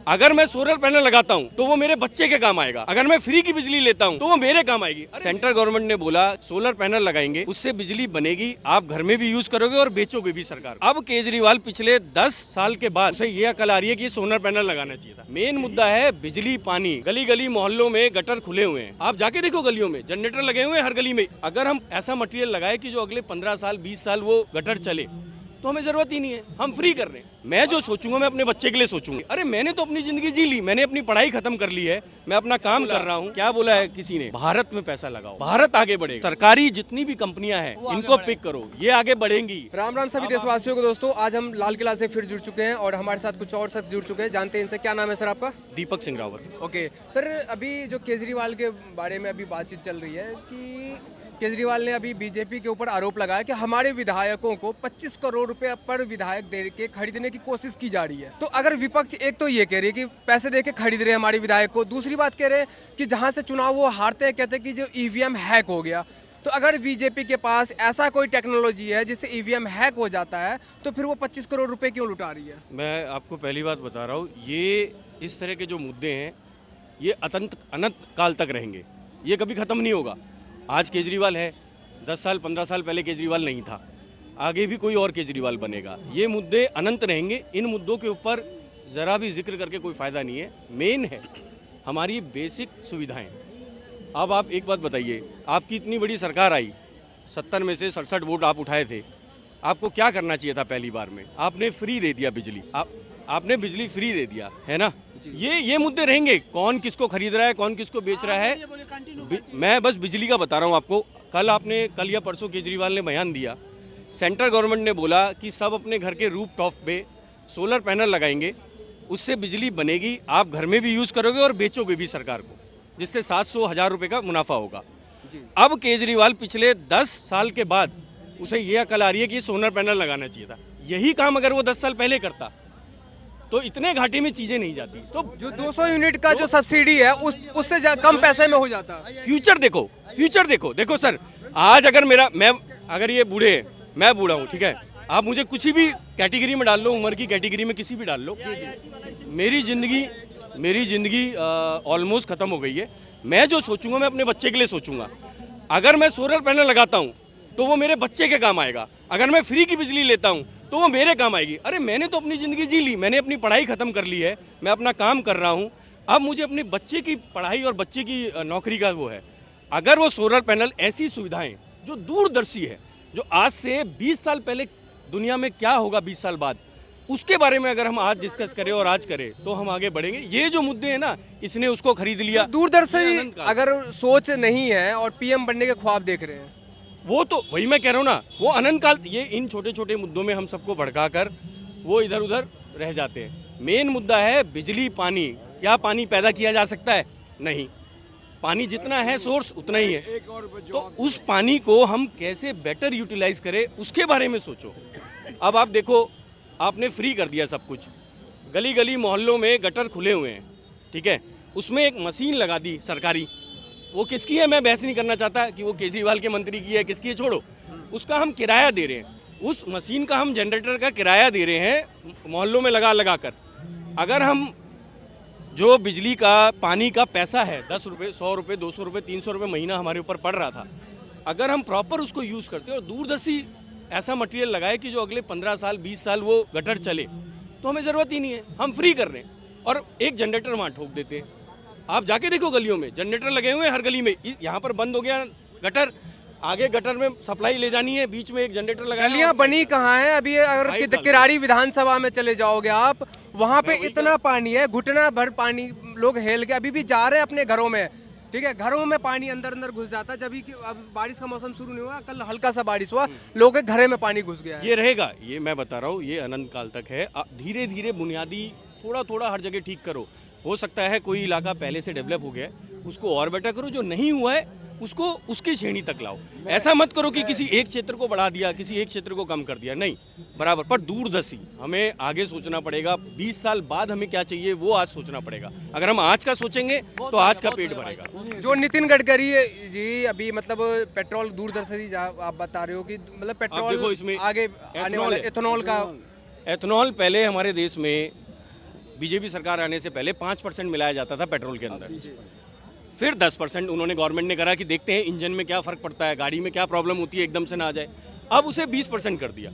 अगर मैं solar panel लगाता हूं तो वो मेरे बच्चे के काम आएगा। अगर मैं फ्री की बिजली लेता हूं तो वो मेरे काम आएगी। सेंट्रल गवर्नमेंट ने बोला सोलर पैनल लगाएंगे, उससे बिजली बनेगी, आप घर में भी यूज करोगे और बेचोगे भी सरकार। अब केजरीवाल पिछले 10 साल के बाद उसे ये अकल आ रही है कि सोलर पैनल लगाना चाहिए था। मेन मुद्दा है बिजली पानी। गली गली मोहल्लों में गटर खुले हुए हैं, आप जाके देखो गलियों में जनरेटर लगे हुए हैं हर गली में। अगर हम ऐसा मटेरियल लगाए कि जो अगले 15 साल 20 साल वो गटर चले तो हमें जरूरत ही नहीं है, हम फ्री कर रहे हैं। मैं जो सोचूंगा मैं अपने बच्चे के लिए सोचूंगा। अरे मैंने तो अपनी जिंदगी जी ली, मैंने अपनी पढ़ाई खत्म कर ली है, मैं अपना काम कर रहा हूँ। क्या बोला है किसी ने, भारत में पैसा लगाओ, भारत आगे बढ़ेगा। सरकारी जितनी भी कंपनियां हैं इनको पिक करो, ये आगे बढ़ेंगी। राम राम सभी देशवासियों को। दोस्तों आज हम लाल किला से फिर जुड़ चुके हैं और हमारे साथ कुछ और शख्स जुड़ चुके हैं। जानते हैं इनसे। क्या नाम है सर आपका? दीपक सिंह रावत। ओके सर, अभी जो केजरीवाल के बारे में अभी बातचीत चल रही है कि केजरीवाल ने अभी बीजेपी के ऊपर आरोप लगाया कि हमारे विधायकों को 25 करोड़ रुपए पर विधायक दे के खरीदने की कोशिश की जा रही है। तो अगर विपक्ष एक तो ये कह रही है कि पैसे दे के खरीद रहे हैं हमारे विधायक को, दूसरी बात कह रहे हैं कि जहां से चुनाव वो हारते हैं कहते हैं कि जो ईवीएम हैक हो गया। तो अगर बीजेपी के पास ऐसा कोई टेक्नोलॉजी है जिससे ईवीएम हैक हो जाता है तो फिर वो 25 करोड़ रुपए क्यों लुटा रही है? मैं आपको पहली बात बता रहा हूँ, ये इस तरह के जो मुद्दे हैं ये अनंत काल तक रहेंगे, ये कभी खत्म नहीं होगा। आज केजरीवाल है, 10 साल 15 साल पहले केजरीवाल नहीं था, आगे भी कोई और केजरीवाल बनेगा। ये मुद्दे अनंत रहेंगे, इन मुद्दों के ऊपर ज़रा भी जिक्र करके कोई फ़ायदा नहीं है। मेन है हमारी बेसिक सुविधाएं। अब आप एक बात बताइए, आपकी इतनी बड़ी सरकार आई, 70 में से 67 वोट आप उठाए थे, आपको क्या करना चाहिए था? पहली बार में आपने फ्री दे दिया बिजली, आपने बिजली फ्री दे दिया है ना। ये मुद्दे रहेंगे, कौन किसको खरीद रहा है, कौन किसको बेच रहा है। मैं बस बिजली का बता रहा हूँ आपको। कल या परसों केजरीवाल ने बयान दिया, सेंट्रल गवर्नमेंट ने बोला कि सब अपने घर के रूफ टॉप पे सोलर पैनल लगाएंगे, उससे बिजली बनेगी, आप घर में भी यूज़ करोगे और बेचोगे भी सरकार को, जिससे 700-1000 रुपये का मुनाफा होगा। अब केजरीवाल पिछले 10 साल के बाद उसे ये अकल आ रही है कि सोलर पैनल लगाना चाहिए था। यही काम अगर वो 10 साल पहले करता तो इतने घाटे में चीज़ें नहीं जाती। तो जो 200 यूनिट का जो सब्सिडी है उससे कम पैसे में हो जाता। फ्यूचर देखो देखो सर, आज अगर अगर ये बूढ़े हैं, मैं बूढ़ा हूँ, ठीक है, आप मुझे कुछ भी कैटेगरी में डाल लो, उम्र की कैटेगरी में किसी भी डाल लो, मेरी जिंदगी ऑलमोस्ट खत्म हो गई है। मैं जो सोचूंगा मैं अपने बच्चे के लिए सोचूंगा। अगर मैं सोलर पैनल लगाता हूँ तो वो मेरे बच्चे के काम आएगा। अगर मैं फ्री की बिजली लेता हूँ तो वो मेरे काम आएगी। अरे मैंने तो अपनी ज़िंदगी जी ली, मैंने अपनी पढ़ाई ख़त्म कर ली है, मैं अपना काम कर रहा हूँ, अब मुझे अपने बच्चे की पढ़ाई और बच्चे की नौकरी का वो है। अगर वो सोलर पैनल ऐसी सुविधाएं जो दूरदर्शी है, जो आज से 20 साल पहले दुनिया में क्या होगा 20 साल बाद, उसके बारे में अगर हम आज डिस्कस करें और आज करें तो हम आगे बढ़ेंगे। ये जो मुद्दे हैं ना, इसने उसको खरीद लिया। दूरदर्शी अगर सोच नहीं है और पीएम बनने के ख्वाब देख रहे हैं, वो तो वही मैं कह रहा हूँ ना, वो अनंत काल, ये इन छोटे छोटे मुद्दों में हम सबको भड़काकर वो इधर उधर रह जाते हैं। मेन मुद्दा है बिजली पानी। क्या पानी पैदा किया जा सकता है? नहीं, पानी जितना है सोर्स उतना ही है। तो उस पानी को हम कैसे बेटर यूटिलाइज करें उसके बारे में सोचो। अब आप देखो, आपने फ्री कर दिया सब कुछ, गली गली मोहल्लों में गटर खुले हुए हैं, ठीक है, उसमें एक मशीन लगा दी सरकारी। वो किसकी है मैं बहस नहीं करना चाहता कि वो केजरीवाल के मंत्री की है किसकी है, छोड़ो, उसका हम किराया दे रहे हैं। उस मशीन का हम जनरेटर का किराया दे रहे हैं मोहल्लों में लगा कर। अगर हम जो बिजली का पानी का पैसा है 10 रुपये 100 रुपये 200 रुपये 300 रुपये महीना हमारे ऊपर पड़ रहा था, अगर हम प्रॉपर उसको यूज़ करते और दूरदर्शी ऐसा मटेरियल लगाए कि जो अगले 15 साल 20 साल वो गटर चले, तो हमें ज़रूरत ही नहीं है, हम फ्री कर रहे हैं। और एक जनरेटर वहाँ ठोक देते हैं। आप जाके देखो गलियों में जनरेटर लगे हुए हैं हर गली में। यहाँ पर बंद हो गया गटर, आगे गटर में सप्लाई ले जानी है, बीच में एक जनरेटर लगा। गलियां बनी कहाँ है अभी? अगर किराड़ी विधानसभा में चले जाओगे आप, वहाँ पे इतना पानी है, घुटना भर पानी, लोग हेल के अभी भी जा रहे हैं अपने घरों में, ठीक है, घरों में पानी अंदर अंदर घुस जाता है। जब कि अब बारिश का मौसम शुरू नहीं हुआ, कल हल्का सा बारिश हुआ, लोगों के घरे में पानी घुस गया है। ये रहेगा, ये मैं बता रहा हूँ, ये अनंत काल तक है। धीरे धीरे बुनियादी थोड़ा थोड़ा हर जगह ठीक करो। हो सकता है कोई इलाका पहले से डेवलप हो गया है, उसको और बेटर करो, जो नहीं हुआ है उसको उसकी श्रेणी तक लाओ। ऐसा मत करो कि किसी एक क्षेत्र को बढ़ा दिया, किसी एक क्षेत्र को कम कर दिया, नहीं, बराबर। पर दूरदर्शी हमें आगे सोचना पड़ेगा। 20 साल बाद हमें क्या चाहिए वो आज सोचना पड़ेगा। अगर हम आज का सोचेंगे तो आज का पेट भरेगा। जो नितिन गडकरी जी अभी मतलब पेट्रोल दूरदर्शी आप बता रहे हो कि मतलब पेट्रोल देखो इसमें आगे आने वाला एथेनॉल का, एथेनॉल पहले हमारे देश में बीजेपी सरकार आने से पहले 5% मिलाया जाता था पेट्रोल के अंदर, फिर 10% उन्होंने गवर्नमेंट ने करा कि देखते हैं इंजन में क्या फ़र्क पड़ता है, गाड़ी में क्या प्रॉब्लम होती है, एकदम से ना आ जाए। अब उसे 20% कर दिया।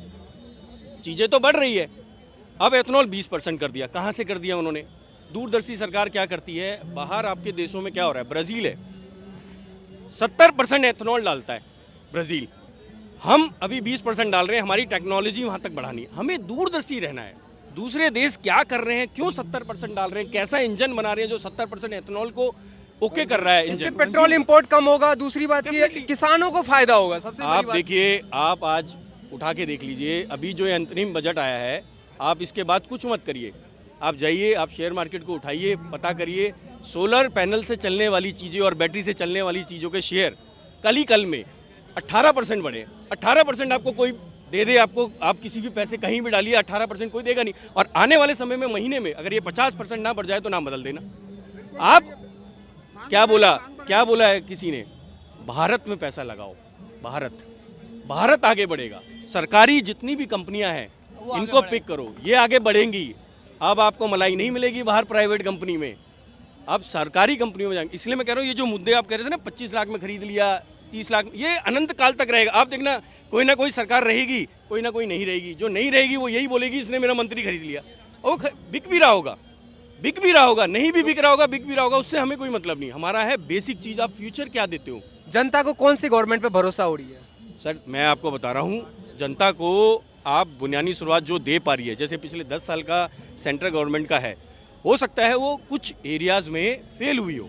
चीज़ें तो बढ़ रही है, अब एथनॉल 20% कर दिया। कहाँ से कर दिया उन्होंने? दूरदर्शी सरकार क्या करती है, बाहर आपके देशों में क्या हो रहा है, ब्राज़ील है 70% एथनॉल डालता है ब्राज़ील, हम अभी 20% डाल रहे हैं। हमारी टेक्नोलॉजी वहाँ तक बढ़ानी है, हमें दूरदर्शी रहना है। दूसरे देश क्या कर रहे हैं, क्यों 70% डाल रहे हैं, कैसा इंजन बना रहे हैं जो 70% एथनॉल को ओके कर रहा है इससे इंजन। पेट्रोल इंपोर्ट कम होगा, दूसरी बात की किसानों को फायदा होगा। सबसे बड़ी आप बात देखिए, आप आज उठा के देख लीजिए, अभी जो अंतरिम बजट आया है, आप इसके बाद कुछ मत करिए, आप जाइए, आप शेयर मार्केट को उठाइए, पता करिए, सोलर पैनल से चलने वाली चीज़ें और बैटरी से चलने वाली चीज़ों के शेयर कल में 18% बढ़े। 18% आपको कोई दे दे, आपको आप किसी भी पैसे कहीं भी डालिए, 18% कोई देगा नहीं। और आने वाले समय में महीने में अगर ये 50% ना बढ़ जाए तो नाम बदल देना। आप क्या बोला है किसी ने, भारत में पैसा लगाओ, भारत आगे बढ़ेगा। सरकारी जितनी भी कंपनियां हैं इनको पिक करो, ये आगे बढ़ेंगी। अब आपको मलाई नहीं मिलेगी बाहर प्राइवेट कंपनी में, अब सरकारी कंपनियों में जाएंगे। इसलिए मैं कह रहा हूँ ये जो मुद्दे आप कह रहे थे ना, 25 लाख में खरीद लिया, 30 लाख, ये अनंत काल तक रहेगा। आप देखना, कोई ना कोई सरकार रहेगी, कोई ना कोई नहीं रहेगी। जो नहीं रहेगी वो यही बोलेगी इसने मेरा मंत्री खरीद लिया। वो बिक भी रहा होगा, नहीं भी बिक रहा होगा, बिक भी रहा होगा, उससे हमें कोई मतलब नहीं। हमारा है बेसिक चीज़, आप फ्यूचर क्या देते हो। जनता को कौन सी गवर्नमेंट पे भरोसा हो रही है? सर मैं आपको बता रहा हूँ, जनता को आप बुनियादी शुरुआत जो दे पा रही है, जैसे पिछले 10 साल का सेंट्रल गवर्नमेंट का है, हो सकता है वो कुछ एरियाज़ में फेल हुई हो,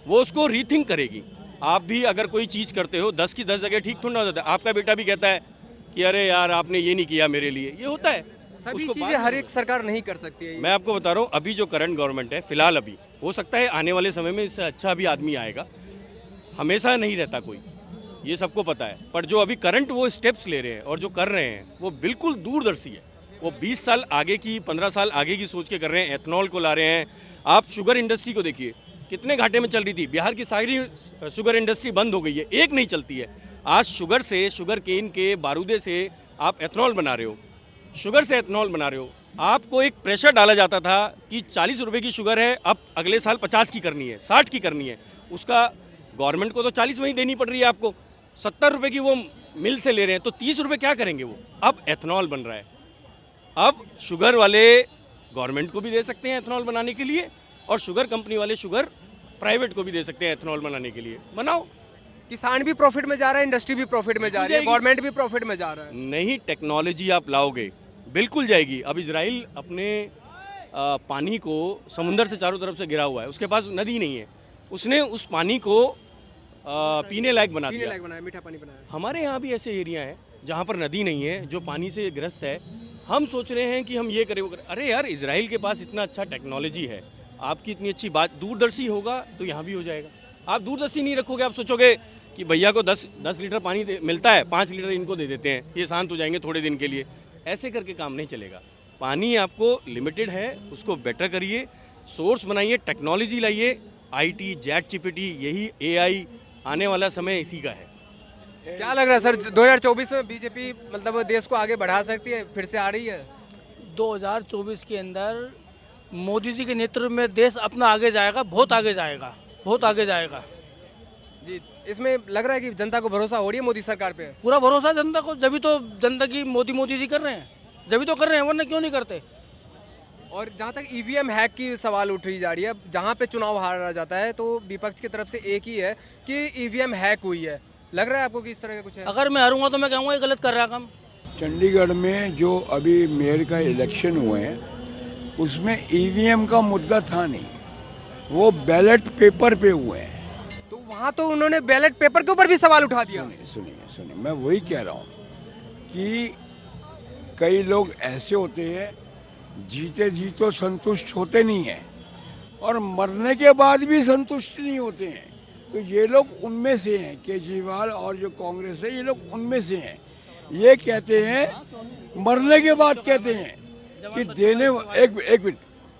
वो उसको रीथिंक करेगी। आप भी अगर कोई चीज़ करते हो 10 की 10 जगह ठीक थोड़ा ना हो जाता है। आपका बेटा भी कहता है कि अरे यार आपने ये नहीं किया मेरे लिए, ये होता है। सभी उसको चीजें हर एक सरकार नहीं कर सकती है। मैं आपको बता रहा हूँ, अभी जो करंट गवर्नमेंट है फिलहाल, अभी हो सकता है आने वाले समय में इससे अच्छा भी आदमी आएगा, हमेशा नहीं रहता कोई, ये सबको पता है। पर जो अभी करंट वो स्टेप्स ले रहे हैं और जो कर रहे हैं वो बिल्कुल दूरदर्शी है। वो 20 साल आगे की, 15 साल आगे की सोच के कर रहे हैं। एथनॉल को ला रहे हैं। आप शुगर इंडस्ट्री को देखिए, कितने घाटे में चल रही थी। बिहार की सारी शुगर इंडस्ट्री बंद हो गई है, एक नहीं चलती है। आज शुगर से, शुगर केन के बारूदे से आप एथनॉल बना रहे हो, शुगर से एथनॉल बना रहे हो। आपको एक प्रेशर डाला जाता था कि 40 रुपये की शुगर है, अब अगले साल 50 की करनी है, 60 की करनी है। उसका गवर्नमेंट को तो 40 में ही देनी पड़ रही है, आपको 70 रुपये की वो मिल से ले रहे हैं, तो 30 रुपये क्या करेंगे वो। अब एथनॉल बन रहा है, अब शुगर वाले गवर्नमेंट को भी दे सकते हैं एथनॉल बनाने के लिए, और शुगर कंपनी वाले शुगर प्राइवेट को भी दे सकते हैं एथनॉल बनाने के लिए। बनाओ, किसान भी प्रॉफिट में जा रहा है, इंडस्ट्री भी प्रॉफिट में जा रही है, गवर्नमेंट भी प्रॉफिट में जा रहा है। नहीं, टेक्नोलॉजी आप लाओगे बिल्कुल जाएगी। अब इजराइल अपने पानी को समुंदर से चारों तरफ से घिरा हुआ है, उसके पास नदी नहीं है, उसने उस पानी को पीने लायक बना दिया, मीठा पानी बनाया। हमारे यहाँ भी ऐसे एरिया हैं जहाँ पर नदी नहीं है, जो पानी से ग्रस्त है। हम सोच रहे हैं कि हम ये करें वो करें। अरे यार, इजराइल के पास इतना अच्छा टेक्नोलॉजी है, आपकी इतनी अच्छी बात, दूरदर्शी होगा तो यहाँ भी हो जाएगा। आप दूरदर्शी नहीं रखोगे, आप सोचोगे कि भैया को 10 लीटर पानी मिलता है, 5 लीटर इनको दे देते हैं, ये शांत हो जाएंगे थोड़े दिन के लिए। ऐसे करके काम नहीं चलेगा। पानी आपको लिमिटेड है, उसको बेटर करिए, सोर्स बनाइए, टेक्नोलॉजी लाइए, IT, ChatGPT, यही AI आने वाला समय इसी का है। क्या लग रहा है सर, 2024 में बीजेपी मतलब देश को आगे बढ़ा सकती है, फिर से आ रही है? 2024 के अंदर मोदी जी के नेतृत्व में देश अपना आगे जाएगा, बहुत आगे जाएगा, बहुत आगे जाएगा जी। इसमें लग रहा है कि जनता को भरोसा हो रही है मोदी सरकार पे? पूरा भरोसा जनता को, जब तो जनता की मोदी जी कर रहे हैं, जब तो कर रहे हैं, वरना क्यों नहीं करते। और जहाँ तक EVM हैक की सवाल उठ रही जा रही है, जहाँ पे चुनाव हारा जाता है तो विपक्ष की तरफ से एक ही है कि EVM हैक हुई है। लग रहा है आपको कि इस तरह का कुछ है? अगर मैं हारूंगा तो मैं कहूँगा ये गलत कर रहा है काम। चंडीगढ़ में जो अभी मेयर का इलेक्शन हुए हैं, उसमें EVM का मुद्दा था नहीं, वो बैलेट पेपर पे हुए हैं। तो वहाँ तो उन्होंने बैलेट पेपर के ऊपर भी सवाल उठा दिया। सुनिए, मैं वही कह रहा हूँ कि कई लोग ऐसे होते हैं जीते जी तो संतुष्ट होते नहीं हैं, और मरने के बाद भी संतुष्ट नहीं होते हैं। तो ये लोग उनमें से हैं, केजरीवाल और जो कांग्रेस है, ये लोग उनमें से हैं। ये कहते हैं, मरने के बाद कहते हैं कि एक मिनट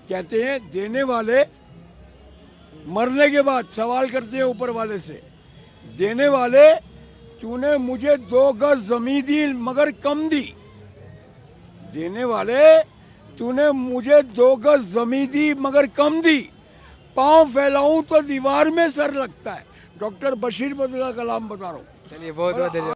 कहते हैं, देने वाले मरने के बाद सवाल करते हैं ऊपर वाले से, देने वाले तूने मुझे 2 गज जमीन दी मगर कम दी, देने वाले तूने मुझे 2 गज जमीन दी मगर कम दी, पांव फैलाऊं तो दीवार में सर लगता है। डॉक्टर बशीर बदला कलाम बता रहा हूँ। चलिए बहुत बहुत धन्यवाद।